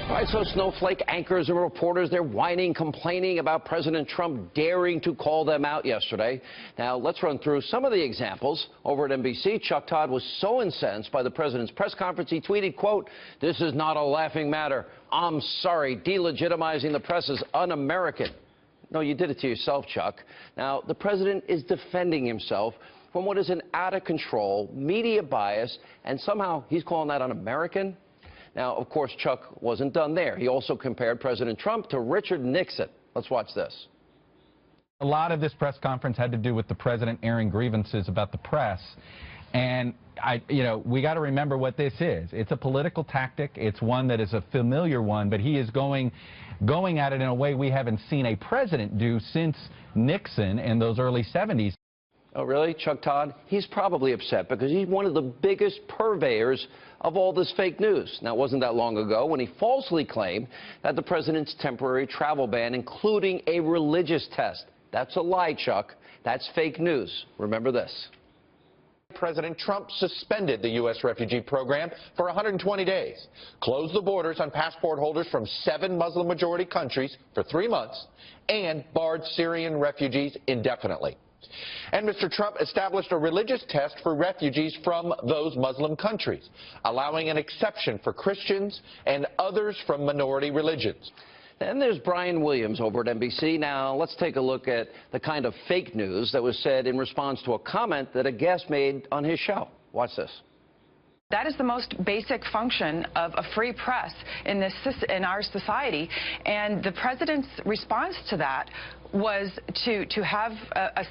All right, so snowflake anchors and reporters, they're whining, complaining about President Trump daring to call them out yesterday. Now, let's run through some of the examples. Over at NBC, Chuck Todd was so incensed by the president's press conference, he tweeted, quote, "This is not a laughing matter. I'm sorry. Delegitimizing the press is un-American." No, you did it to yourself, Chuck. Now, the president is defending himself from what is an out-of-control media bias, and somehow he's calling that un-American? Now, of course, Chuck wasn't done there. He also compared President Trump to Richard Nixon. Let's watch this. A lot of this press conference had to do with the president airing grievances about the press. And, we got to remember what this is. It's a political tactic. It's one that is a familiar one, but he is going at it in a way we haven't seen a president do since Nixon in those early 70s. Oh, really, Chuck Todd? He's probably upset because he's one of the biggest purveyors of all this fake news. Now, it wasn't that long ago when he falsely claimed that the president's temporary travel ban, including a religious test. That's a lie, Chuck. That's fake news. Remember this. President Trump suspended the U.S. refugee program for 120 days, closed the borders on passport holders from 7 Muslim-majority countries for 3 months, and barred Syrian refugees indefinitely. And Mr. Trump established a religious test for refugees from those Muslim countries, allowing an exception for Christians and others from minority religions. Then there's Brian Williams over at NBC. Now, let's take a look at the kind of fake news that was said in response to a comment that a guest made on his show. Watch this. That is the most basic function of a free press in our society, and the president's response to that was to have a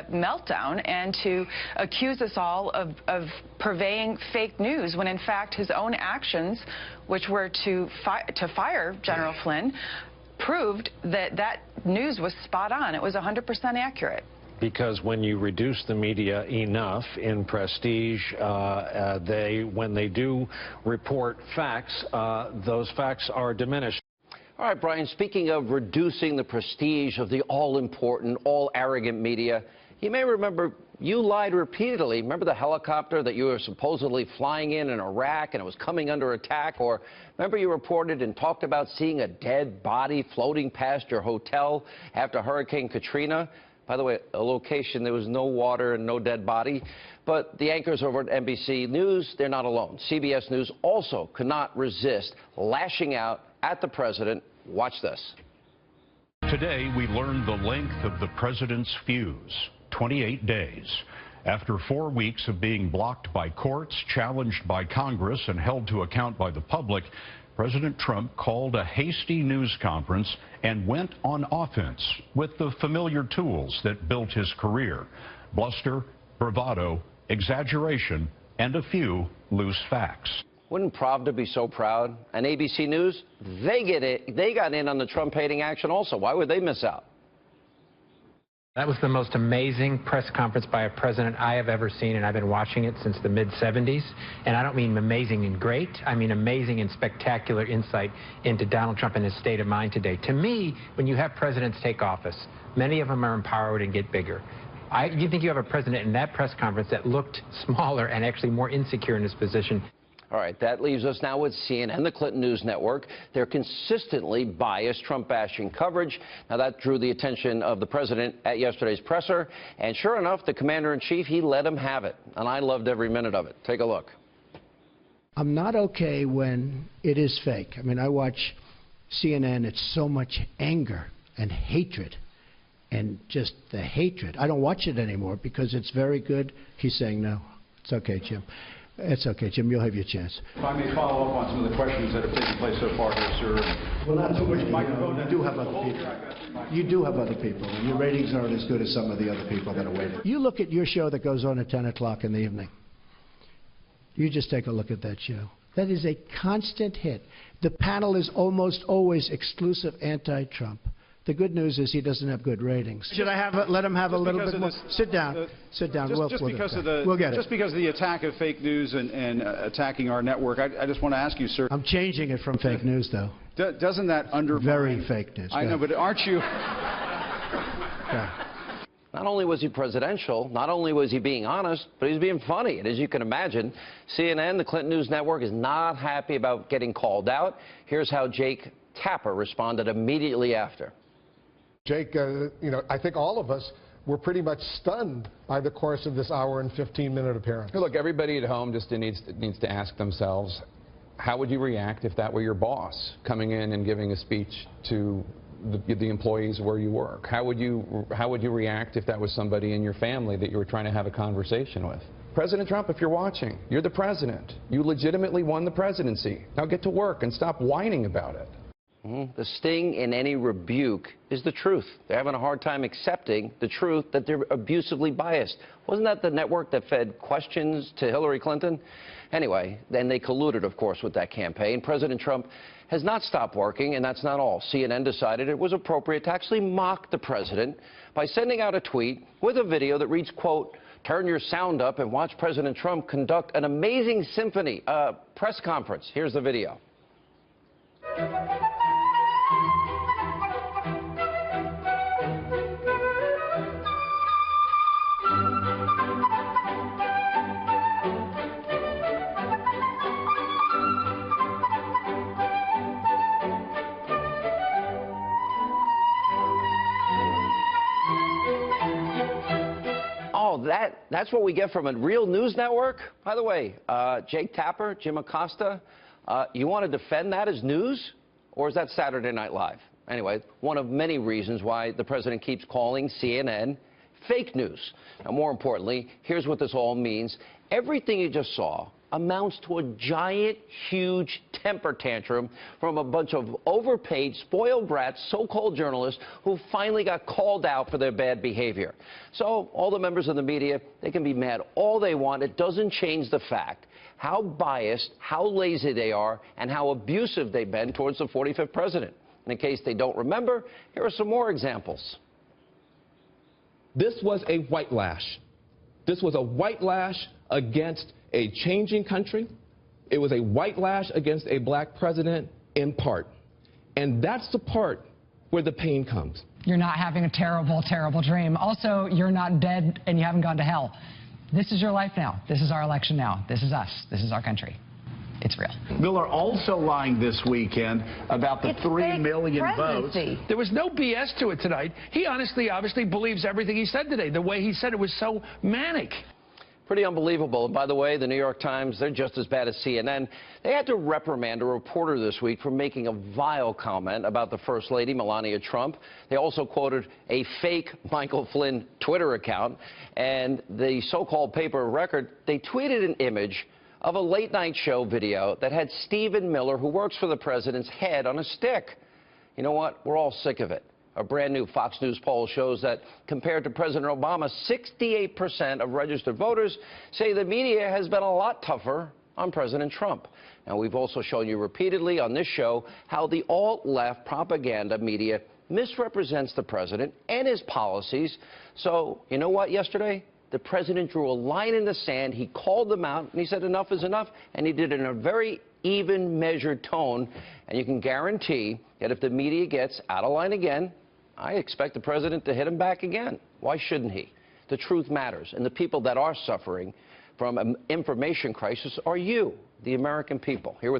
meltdown and to accuse us all of purveying fake news, when in fact his own actions, which were to fire General Flynn, proved that news was spot on. It was 100% accurate. Because when you reduce the media enough in prestige, when they do report facts, those facts are diminished. All right, Brian, speaking of reducing the prestige of the all-important, all-arrogant media, you may remember you lied repeatedly. Remember the helicopter that you were supposedly flying in Iraq and it was coming under attack? Or remember you reported and talked about seeing a dead body floating past your hotel after Hurricane Katrina? By the way, a location, there was no water and no dead body. But the anchors over at NBC News, they're not alone. CBS News also could not resist lashing out at the president. Watch this. Today, we learned the length of the president's fuse, 28 days. After 4 weeks of being blocked by courts, challenged by Congress, and held to account by the public, President Trump called a hasty news conference and went on offense with the familiar tools that built his career: bluster, bravado, exaggeration, and a few loose facts. Wouldn't Pravda be so proud? And ABC News, they got in on the Trump-hating action also. Why would they miss out? That was the most amazing press conference by a president I have ever seen, and I've been watching it since the mid-'70s. And I don't mean amazing and great. I mean amazing and spectacular insight into Donald Trump and his state of mind today. To me, when you have presidents take office, many of them are empowered and get bigger. You think you have a president in that press conference that looked smaller and actually more insecure in his position. All right, that leaves us now with CNN, the Clinton News Network. Their consistently biased Trump-bashing coverage. Now, that drew the attention of the president at yesterday's presser. And sure enough, the commander-in-chief, he let him have it. And I loved every minute of it. Take a look. I'm not okay when it is fake. I mean, I watch CNN. It's so much anger and hatred. And just the hatred. I don't watch it anymore because it's very good. He's saying no. It's okay, Jim. It's okay, Jim. You'll have your chance. If I may follow up on some of the questions that have taken place so far here, sir. Well, not too much. You do have other people. You do have other people, and your ratings aren't as good as some of the other people that are waiting. You look at your show that goes on at 10 o'clock in the evening. You just take a look at that show. That is a constant hit. The panel is almost always exclusive anti-Trump. The good news is he doesn't have good ratings. Should I let him have a little bit more? Sit down. Sit down. We'll get it. Just because of the attack of fake news and attacking our network, I just want to ask you, sir. I'm changing it from fake news, though. Doesn't that undermine... Very fake news. I know, but aren't you... Not only was he presidential, not only was he being honest, but he was being funny. And as you can imagine, CNN, the Clinton News Network, is not happy about getting called out. Here's how Jake Tapper responded immediately after. Jake, I think all of us were pretty much stunned by the course of this hour and 15-minute appearance. Look, everybody at home just needs to ask themselves, how would you react if that were your boss coming in and giving a speech to the employees where you work? How would you react if that was somebody in your family that you were trying to have a conversation with? President Trump, if you're watching, you're the president. You legitimately won the presidency. Now get to work and stop whining about it. The sting in any rebuke is the truth. They're having a hard time accepting the truth that they're abusively biased. Wasn't that the network that fed questions to Hillary Clinton? Anyway, then they colluded, of course, with that campaign. President Trump has not stopped working, and that's not all. CNN decided it was appropriate to actually mock the president by sending out a tweet with a video that reads, quote, "Turn your sound up and watch President Trump conduct an amazing symphony press conference." Here's the video. Oh, that's what we get from a real news network? By the way, Jake Tapper, Jim Acosta, you want to defend that as news? Or is that Saturday Night Live? Anyway, one of many reasons why the president keeps calling CNN fake news. Now, more importantly, here's what this all means. Everything you just saw amounts to a giant, huge temper tantrum from a bunch of overpaid, spoiled brats, so-called journalists who finally got called out for their bad behavior. So all the members of the media, they can be mad all they want. It doesn't change the fact how biased, how lazy they are, and how abusive they've been towards the 45th president. And in case they don't remember, here are some more examples. This was a white lash. This was a white lash against a changing country. It was a white lash against a black president in part. And that's the part where the pain comes. You're not having a terrible, terrible dream. Also, you're not dead and you haven't gone to hell. This is your life now. This is our election now. This is us. This is our country. It's real. Miller also lying this weekend about the 3 million votes. There was no BS to it tonight. He obviously believes everything he said today. The way he said it was so manic. Pretty unbelievable. And by the way, the New York Times, they're just as bad as CNN. They had to reprimand a reporter this week for making a vile comment about the First Lady, Melania Trump. They also quoted a fake Michael Flynn Twitter account. And the so-called paper of record, they tweeted an image of a late-night show video that had Stephen Miller, who works for the president's head on a stick. You know what? We're all sick of it. A brand-new Fox News poll shows that compared to President Obama, 68% of registered voters say the media has been a lot tougher on President Trump. Now, we've also shown you repeatedly on this show how the alt-left propaganda media misrepresents the president and his policies. So, you know what, yesterday? The president drew a line in the sand. He called them out, and he said enough is enough, and he did it in a very even, measured tone. And you can guarantee that if the media gets out of line again, I expect the president to hit him back again. Why shouldn't he? The truth matters, and the people that are suffering from an information crisis are you, the American people. Here with